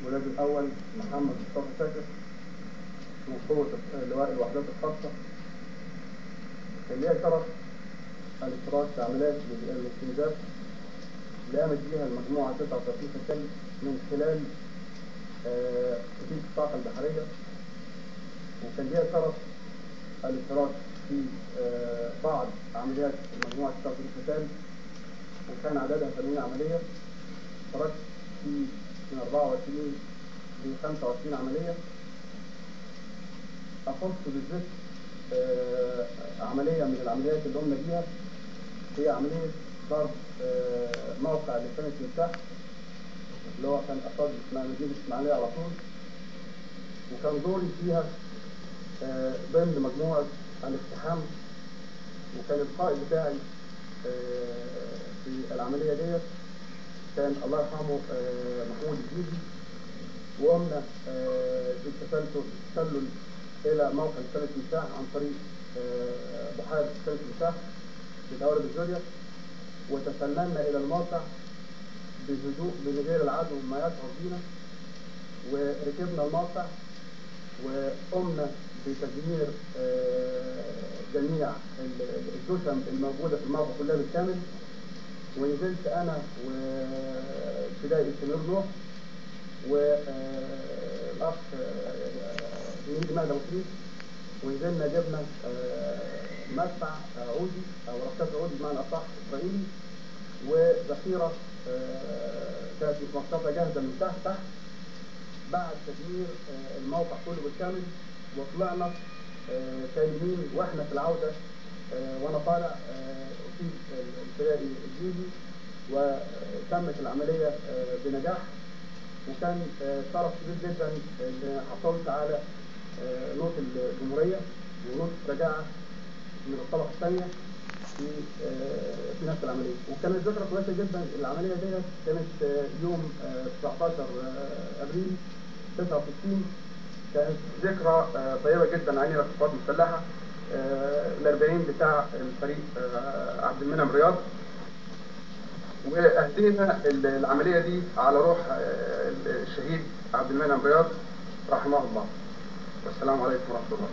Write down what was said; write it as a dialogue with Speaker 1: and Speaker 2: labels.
Speaker 1: والنادي الأول محمد مصطفى شاكر من قوة لواء الوحدات الخاصة. كان ليا شرف الاشتراك في عمليات الاستنزاف اللي قامت بها المجموعة 39 فتاة من خلال تطبيق الطاقة البحرية. وكان ليا شرف الاشتراك في بعض عمليات المجموعة 39 فتاة وكان عددها 80 عملية. اشتركت في من 24 ل 25 عملية. أخص بالذات عملية من العمليات اللي قمنا بيها هي عملية ضرب موقع لسان التمساح اللي هو كان قصاد مدينة إسماعيلية على طول. وكان دوري فيها ضمن مجموعة الاقتحام، وكان القائد بتاعي في العملية ديت كان الله يرحمه محمود الجيزي. وقمنا بالتسلل إلى موقع لسان التمساح عن طريق بحيرة لسان التمساح بدورة الزوريا، وتسللنا إلى الموقع بهدوء من غير العدو ما يشعر بينا، وركبنا الموقع وقمنا بتدمير جميع الجثم الموجودة في الموقع كلها بالكامل. ونزلت أنا وابتدائي سمير نوح والأخ نيجي مهدى مصري، ونزلنا جبنا مدفع عودي أو رشاش عودي بمعنى أصح إسرائيلي، وذخيرة كانت متمصفة جاهزة من تحت بعد تدمير الموقع كله بالكامل. وطلعنا سالمين. واحنا في العودة وانا طالع اصيب الابتدائي الجيزي وتمت العملية بنجاح. وكان شرف كبير جدا ان حصلت على نوت الجمهورية ونوت رجاعة من الطبقة الثانية في نفس العملية. وكانت ذكرى كويسة جدا. العملية دي كانت يوم 19 ابريل 69. كانت ذكرى طيبة جدا علينا في القوات المسلحة. ال40 بتاع الفريق عبد المنعم رياض، وأهدينا العملية دي على روح الشهيد عبد المنعم رياض رحمه الله. والسلام عليكم ورحمة الله.